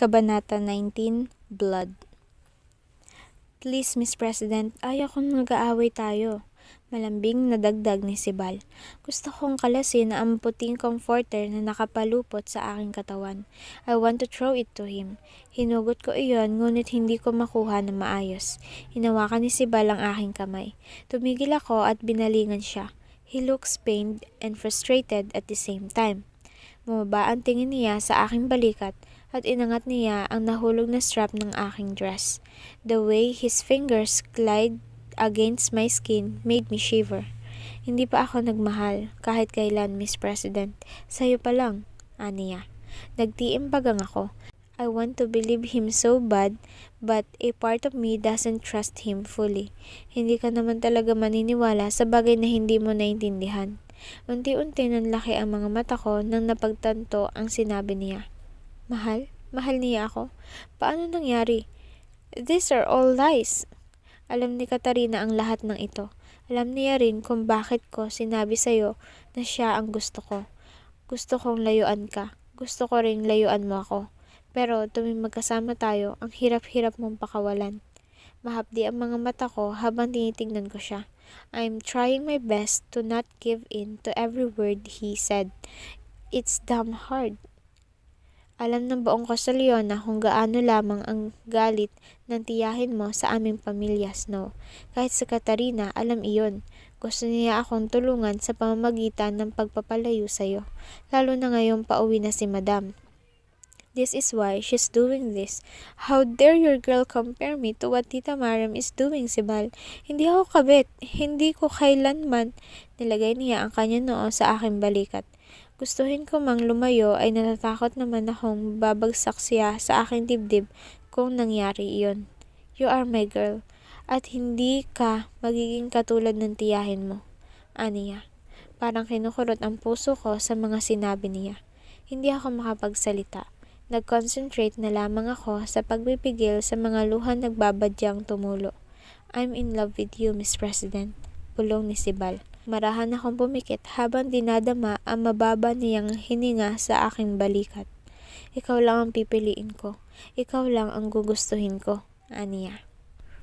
Kabanata 19, Blood. Please, Miss President, ayaw kong nag-aaway tayo. Malambing na dagdag ni Sibal. Gusto kong kalasin ang puting comforter na nakapalupot sa aking katawan. I want to throw it to him. Hinugot ko iyon ngunit hindi ko makuha na maayos. Hinawakan ni Sibal ang aking kamay. Tumigil ako at binalingan siya. He looks pained and frustrated at the same time. Bumaba ang tingin niya sa aking balikat at inangat niya ang nahulog na strap ng aking dress. The way his fingers glide against my skin made me shiver. Hindi pa ako nagmahal kahit kailan, Miss President. Sa'yo pa lang, aniya. Nagtiimbagang ako. I want to believe him so bad, but a part of me doesn't trust him fully. Hindi ka naman talaga maniniwala sa bagay na hindi mo naintindihan. Unti-unti nanlaki ang mga mata ko nang napagtanto ang sinabi niya. Mahal? Mahal niya ako? Paano nangyari? These are all lies. Alam ni Katarina ang lahat ng ito. Alam niya rin kung bakit ko sinabi sa'yo na siya ang gusto ko. Gusto kong layuan ka. Gusto ko ring layuan mo ako. Pero tuwing magkasama tayo, ang hirap-hirap mong pakawalan. Mahapdi ang mga mata ko habang tinitingnan ko siya. I'm trying my best to not give in to every word he said. It's damn hard. Alam ng buong Castellon na kung gaano lamang ang galit ng tiyahin mo sa aming pamilya, Snow. Kahit sa Katarina, alam iyon. Gusto niya akong tulungan sa pamamagitan ng pagpapalayo sa'yo. Lalo na ngayong pauwi na si Madam. This is why she's doing this. How dare your girl compare me to what Tita Mariam is doing, Sibal? Hindi ako kabit. Hindi ko kailanman. Nilagay niya ang kanya noo sa aking balikat. Gustuhin ko mang lumayo ay natatakot naman akong babagsak siya sa aking dibdib kung nangyari iyon. You are my girl. At hindi ka magiging katulad ng tiyahin mo. Aniya. Parang kinukurot ang puso ko sa mga sinabi niya. Hindi ako makapagsalita. Nag-concentrate na lamang ako sa pagpipigil sa mga luhan nagbabadyang tumulo. I'm in love with you, Miss President. Bulong ni Sibal. Marahan akong pumikit habang dinadama ang mababa niyang hininga sa aking balikat. Ikaw lang ang pipiliin ko. Ikaw lang ang gugustuhin ko, aniya.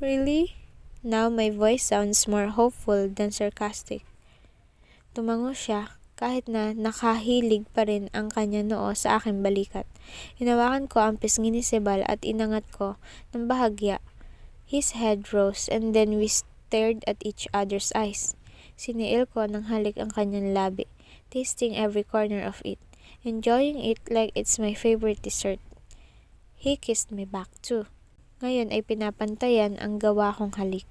Really? Now my voice sounds more hopeful than sarcastic. Tumango siya kahit na nakahilig pa rin ang kanya noo sa aking balikat. Hinawakan ko ang pisngi ni Sibal at inangat ko ng bahagya. His head rose and then we stared at each other's eyes. Siniil ko ng halik ang kanyang labi, tasting every corner of it, enjoying it like it's my favorite dessert. He kissed me back too. Ngayon ay pinapantayan ang gawa kong halik.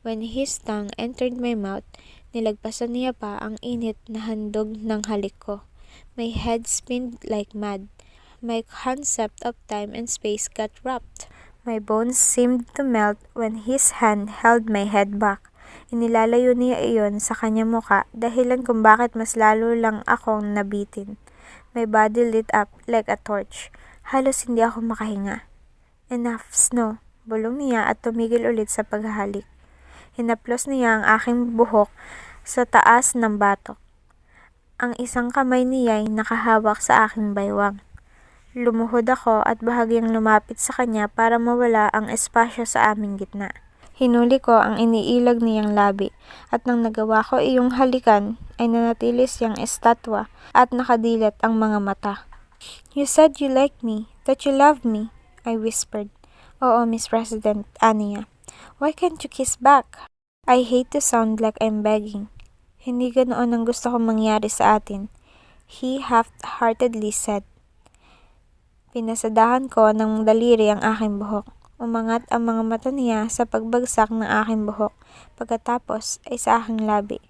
When his tongue entered my mouth, nilagpasan niya pa ang init na handog ng halik ko. My head spinned like mad. My concept of time and space got wrapped. My bones seemed to melt when his hand held my head back. Inilalayo niya iyon sa kanyang muka, dahilan kung bakit mas lalo lang akong nabitin. My body lit up like a torch. Halos hindi ako makahinga. Enough, Snow, bulong niya at tumigil ulit sa paghahalik. Hinaplos niya ang aking buhok sa taas ng batok. Ang isang kamay niya ay nakahawak sa aking baywang. Lumuhod ako at bahagyang lumapit sa kanya para mawala ang espasyo sa aming gitna. Hinuli ko ang iniilag niyang labi at nang nagawa ko iyong halikan ay nanatili siyang estatwa at nakadilat ang mga mata. You said you liked me, that you loved me, I whispered. Oo, Miss President, aniya. Why can't you kiss back? I hate to sound like I'm begging. Hindi ganoon ang gusto kong mangyari sa atin, he half-heartedly said. Pinasadahan ko ng daliri ang aking buhok. Umangat ang mga mata niya sa pagbagsak ng aking buhok, pagkatapos ay sa aking labi.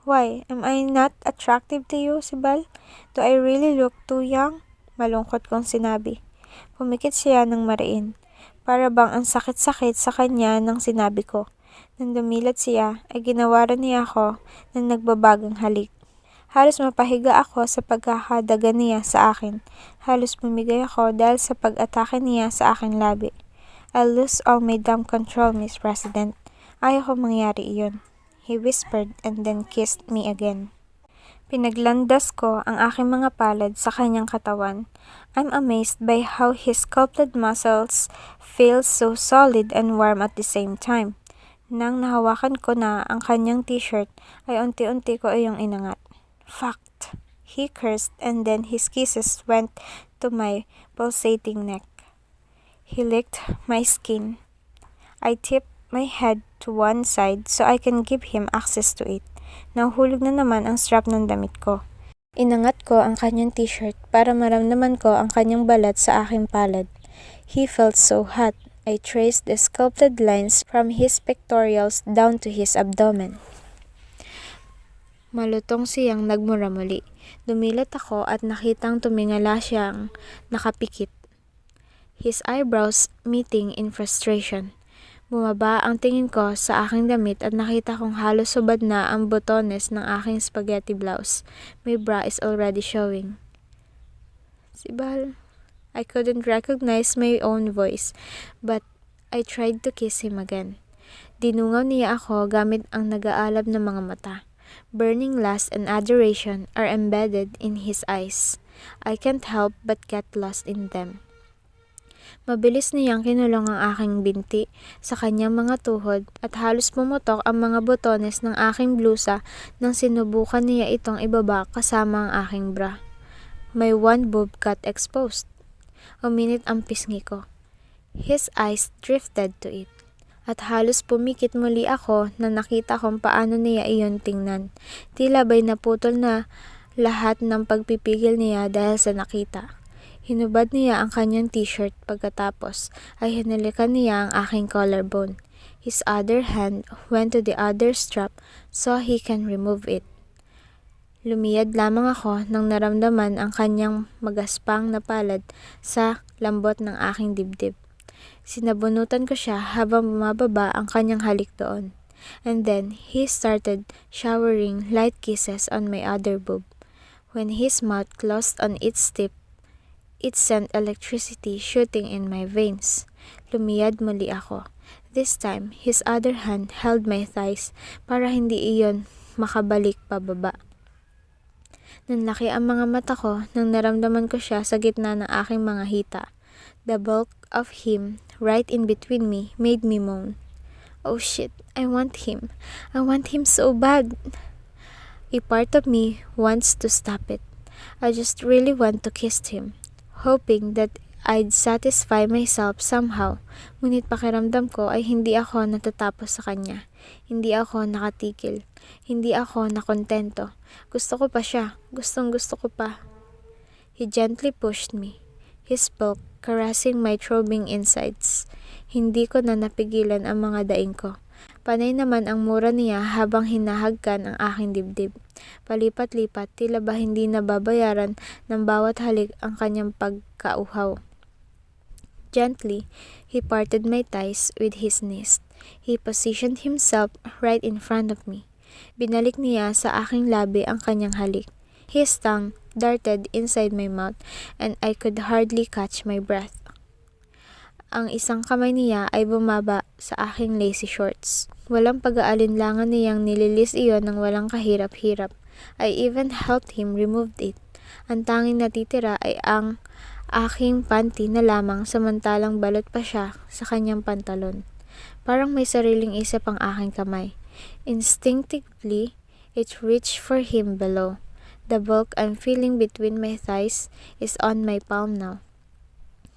Why, am I not attractive to you, Sibal? Do I really look too young? Malungkot kong sinabi. Pumikit siya ng mariin. Para bang ang sakit-sakit sa kanya nang sinabi ko. Nang dumilat siya, ay ginawaran niya ako ng nagbabagang halik. Halos mapahiga ako sa pagkakadaga niya sa akin. Halos bumigay ako dahil sa pag-atake niya sa aking labi. I'll lose all my damn control, Miss President. Ayaw ko mangyari iyon. He whispered and then kissed me again. Pinaglandas ko ang aking mga palad sa kanyang katawan. I'm amazed by how his sculpted muscles feel so solid and warm at the same time. Nang nahawakan ko na ang kanyang t-shirt, ay unti-unti ko iyong inangat. Fact! He cursed and then his kisses went to my pulsating neck. He licked my skin. I tipped my head to one side so I can give him access to it. Nahulog na naman ang strap ng damit ko. Inangat ko ang kanyang t-shirt para maramdaman ko ang kanyang balat sa aking palad. He felt so hot. I traced the sculpted lines from his pectorals down to his abdomen. Malutong siyang nagmura muli. Dumilat ako at nakitang tumingala siyang nakapikit. His eyebrows meeting in frustration. Bumaba ang tingin ko sa aking damit at nakita kong halos subad na ang botones ng aking spaghetti blouse. My bra is already showing. Sibal. I couldn't recognize my own voice, but I tried to kiss him again. Dinungaw niya ako gamit ang nag-aalab na mga mata. Burning lust and adoration are embedded in his eyes. I can't help but get lost in them. Mabilis niyang kinulong ang aking binti sa kanyang mga tuhod at halos pumutok ang mga botones ng aking blusa nang sinubukan niya itong ibaba kasama ang aking bra. My one boob got exposed. Uminit ang pisngi ko. His eyes drifted to it. At halos pumikit muli ako na nakita kung paano niya iyon tingnan. Tila ba'y naputol na lahat ng pagpipigil niya dahil sa nakita. Hinubad niya ang kanyang t-shirt pagkatapos ay hinalikan niya ang aking collarbone. His other hand went to the other strap so he can remove it. Lumiyad lamang ako nang naramdaman ang kanyang magaspang na palad sa lambot ng aking dibdib. Sinabunutan ko siya habang bumababa ang kanyang halik doon. And then he started showering light kisses on my other boob. When his mouth closed on its tip, it sent electricity shooting in my veins. Lumiyad muli ako. This time, his other hand held my thighs para hindi iyon makabalik pababa. Nanlaki ang mga mata ko nang naramdaman ko siya sa gitna ng aking mga hita. The bulk of him right in between me made me moan. Oh shit, I want him. I want him so bad. A part of me wants to stop it. I just really want to kiss him. Hoping that I'd satisfy myself somehow, ngunit pakiramdam ko ay hindi ako natatapos sa kanya. Hindi ako nakatigil. Hindi ako nakontento. Gusto ko pa siya. Gustong gusto ko pa. He gently pushed me, his bulk caressing my throbbing insides. Hindi ko na napigilan ang mga daing ko. Panay naman ang mura niya habang hinahagkan ang aking dibdib. Palipat-lipat, tila ba hindi nababayaran ng bawat halik ang kanyang pagkauhaw. Gently, he parted my thighs with his knees. He positioned himself right in front of me. Binalik niya sa aking labi ang kanyang halik. His tongue darted inside my mouth and I could hardly catch my breath. Ang isang kamay niya ay bumaba sa aking lacy shorts. Walang pag-aalinlangan niyang nililis iyon ng walang kahirap-hirap. I even helped him remove it. Ang tanging natitira ay ang aking panty na lamang samantalang balot pa siya sa kanyang pantalon. Parang may sariling isip ang aking kamay. Instinctively, it reached for him below. The bulk I'm feeling between my thighs is on my palm now.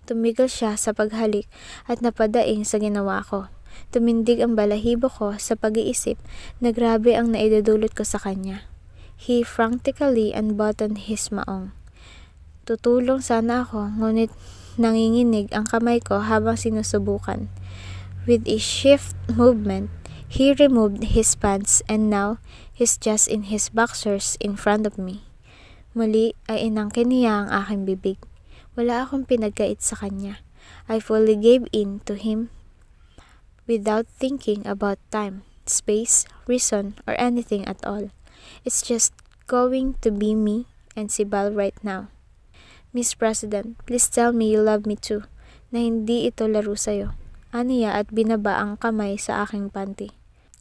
Tumigil siya sa paghalik at napadaing sa ginawa ko. Tumindig ang balahibo ko sa pag-iisip na grabe ang naidudulot ko sa kanya. He frantically unbuttoned his maong. Tutulong sana ako, ngunit nanginginig ang kamay ko habang sinusubukan. With a swift movement, he removed his pants and now he's just in his boxers in front of me. Muli ay inangkin niya ang aking bibig. Wala akong pinagkait sa kanya. I fully gave in to him without thinking about time, space, reason, or anything at all. It's just going to be me and Sibal right now. Miss President, please tell me you love me too, na hindi ito laro sa'yo. Aniya at binaba ang kamay sa aking panty.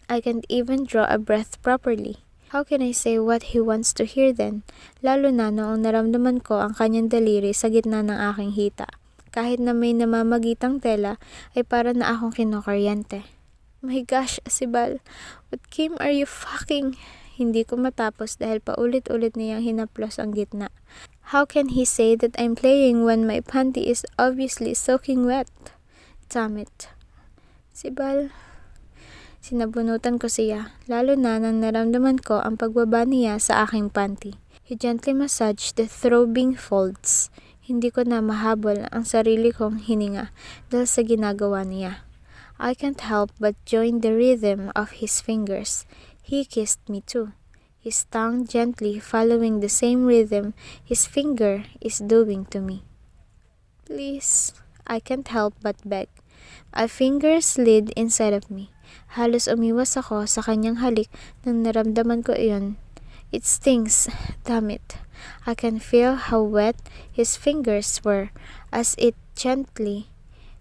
I can't even draw a breath properly. How can I say what he wants to hear then? Lalo na noong naramdaman ko ang kanyang daliri sa gitna ng aking hita. Kahit na may namamagitang tela, ay para na akong kinukuryente. My gosh, Asibal, what game are you fucking? Hindi ko matapos dahil paulit-ulit niyang hinaplos ang gitna. How can he say that I'm playing when my panty is obviously soaking wet? Damn it. Sibal. Sinabunutan ko siya, lalo na nang naramdaman ko ang pagbaba niya sa aking panty. He gently massaged the throbbing folds. Hindi ko na mahabol ang sarili kong hininga dahil sa ginagawa niya. I can't help but join the rhythm of his fingers. He kissed me too, his tongue gently following the same rhythm his finger is doing to me. Please, I can't help but beg. A finger slid inside of me. Halos umiwas ako sa kanyang halik nang naramdaman ko iyon. It stings, damn it. I can feel how wet his fingers were as it gently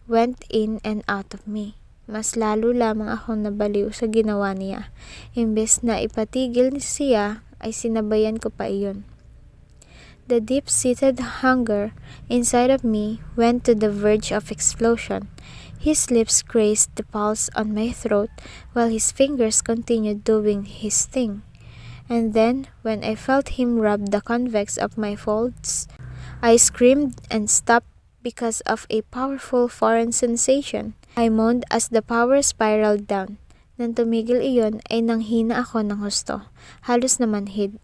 went in and out of me. Mas lalo lamang akong nabaliw sa ginawa niya. Imbes na ipatigil siya, ay sinabayan ko pa iyon. The deep-seated hunger inside of me went to the verge of explosion. His lips grazed the pulse on my throat while his fingers continued doing his thing. And then, when I felt him rub the convex of my folds, I screamed and stopped because of a powerful foreign sensation. I moaned as the power spiraled down. Nang tumigil iyon ay nanghina ako ng husto, halos na manhid.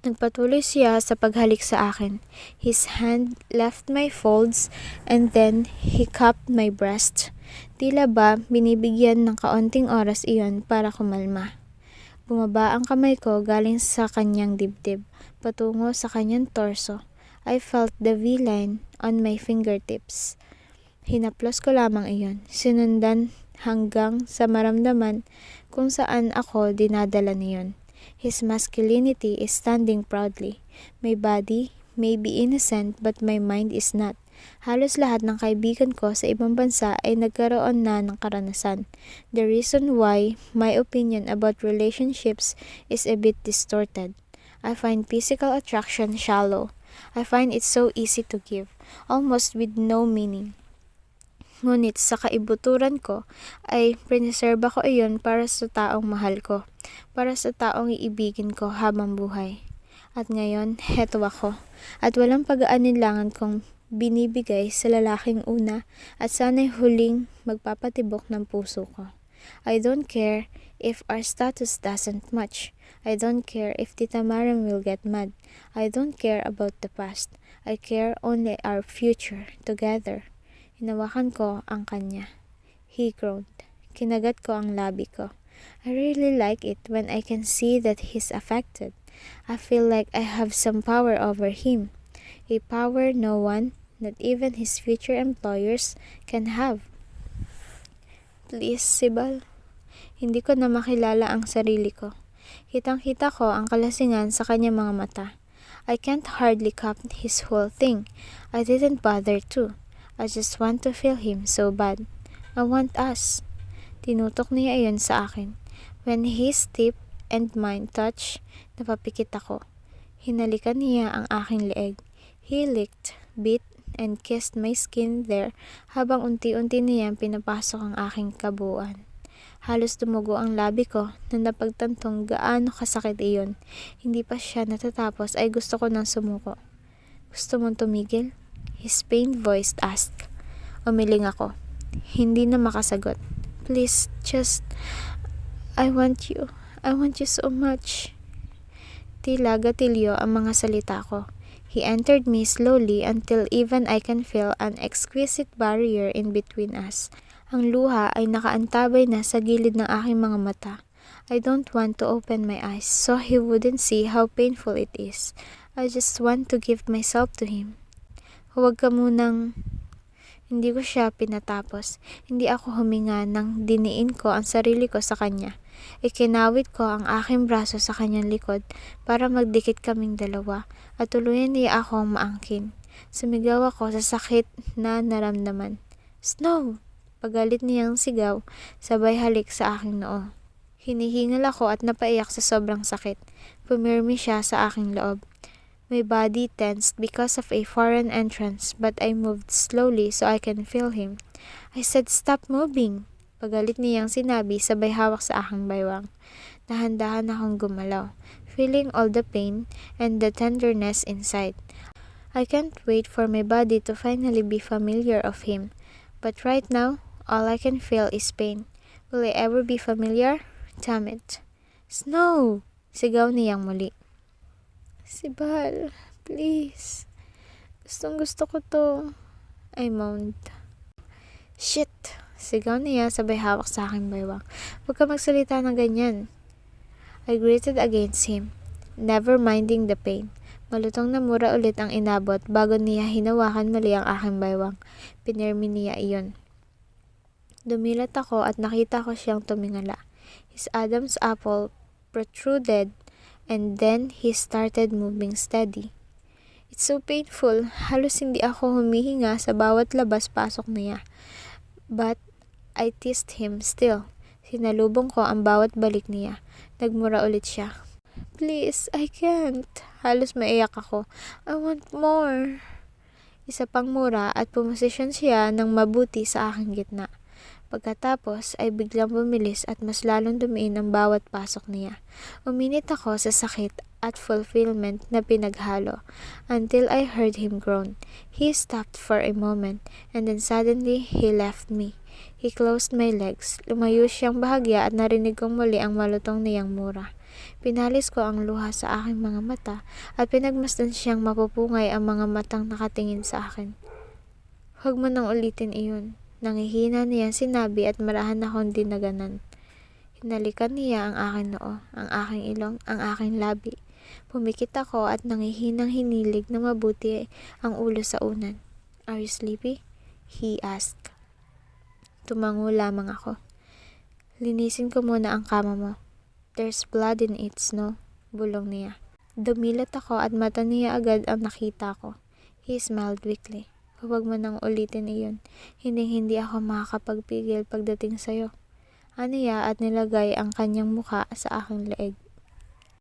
Nagpatuloy siya sa paghalik sa akin. His hand left my folds and then he cupped my breast. Tila ba binibigyan ng kaunting oras iyon para kumalma. Bumaba ang kamay ko galing sa kanyang dibdib, patungo sa kanyang torso. I felt the V-line on my fingertips. Hinaplos ko lamang iyon, sinundan hanggang sa maramdaman kung saan ako dinadala niyon. His masculinity is standing proudly. My body may be innocent but my mind is not. Halos lahat ng kaibigan ko sa ibang bansa ay nagkaroon na ng karanasan. The reason why my opinion about relationships is a bit distorted. I find physical attraction shallow. I find it so easy to give, almost with no meaning. Ngunit sa kaibuturan ko ay preserba ko iyon para sa taong mahal ko, para sa taong iibigin ko habang buhay. At ngayon, heto ako, at walang pag-aalinlangan kong binibigay sa lalaking una at sana'y huling magpapatibok ng puso ko. I don't care if our status doesn't match. I don't care if Tita Maram will get mad. I don't care about the past. I care only our future together. Hinawakan ko ang kanya. He groaned. Kinagat ko ang labi ko. I really like it when I can see that he's affected. I feel like I have some power over him. A power no one, not even his future employers, can have. Please, Sibal. Hindi ko na makilala ang sarili ko. Kitang-kita ko ang kalasingan sa kanyang mga mata. I can't hardly cup his whole thing. I didn't bother to. I just want to feel him so bad. I want us. Tinutok niya iyon sa akin. When his tip and mine touch, napapikit ako. Hinalikan niya ang aking leeg. He licked, bit, and kissed my skin there habang unti-unti niyang pinapasok ang aking kabuuan. Halos tumugo ang labi ko na napagtantong gaano kasakit iyon. Hindi pa siya natatapos ay gusto ko nang sumuko. Gusto mong tumigil? His pained voice asked. Umiling ako. Hindi na makasagot. Please, just... I want you. I want you so much. Tila gatilyo ang mga salita ko. He entered me slowly until even I can feel an exquisite barrier in between us. Ang luha ay nakaantabay na sa gilid ng aking mga mata. I don't want to open my eyes so he wouldn't see how painful it is. I just want to give myself to him. Huwag ka munang... Hindi ko siya pinatapos. Hindi ako huminga nang diniin ko ang sarili ko sa kanya. Ikinawit ko ang aking braso sa kanyang likod para magdikit kaming dalawa at tuluyan niya akong maangkin. Sumigaw ako sa sakit na naramdaman. Snow! Pagalit niyang sigaw, sabay halik sa aking noo. Hinihingal ako at napaiyak sa sobrang sakit. Pumirmi siya sa aking loob. My body tensed because of a foreign entrance, but I moved slowly so I can feel him. I said, "Stop moving!" Pagalit niyang sinabi sabay hawak sa aking baywang. Dahan-dahan akong gumalaw, feeling all the pain and the tenderness inside. I can't wait for my body to finally be familiar of him. But right now, all I can feel is pain. Will I ever be familiar? Damn it. Snow! Sigaw niyang muli. Sibal, please. Gustong gusto ko to. I moaned. Shit! Sigaw niya sabay hawak sa aking baywang. Huwag ka magsalita ng ganyan. I grated against him, never minding the pain. Malutong na mura ulit ang inabot bago niya hinawakan muli ang aking baywang. Pinirmi niya iyon. Dumilat ako at nakita ko siyang tumingala. His Adam's apple protruded and then he started moving steady. It's so painful. Halos hindi ako humihinga sa bawat labas-pasok niya. But I teased him still. Sinalubong ko ang bawat balik niya. Nagmura ulit siya. Please, I can't. Halos maiyak ako. I want more. Isa pang mura at pumosisyon siya ng mabuti sa aking gitna. Pagkatapos ay biglang bumilis at mas lalong dumiin ang bawat pasok niya. Uminit ako sa sakit at fulfillment na pinaghalo until I heard him groan. He stopped for a moment and then suddenly he left me. He closed my legs. Lumayo siyang bahagya at narinig kong muli ang malutong niyang mura. Pinalis ko ang luha sa aking mga mata at pinagmasdan siyang mapupungay ang mga matang nakatingin sa akin. Huwag mo nang ulitin iyon. Nangihina niya sinabi at marahan akong dinaganan. Hinalikan niya ang aking noo, ang aking ilong, ang aking labi. Pumikit ako at nangihinang hinilig na mabuti ang ulo sa unan. Are you sleepy? He asked. Tumango lamang ako. Linisin ko muna ang kama mo. There's blood in it, Snow. Bulong niya. Dumilat ako at mata niya agad ang nakita ko. He smiled weakly. Huwag mo nang ulitin iyon. Hindi ako makakapagpigil pagdating sa'yo. Aniya at nilagay ang kanyang mukha sa aking leeg.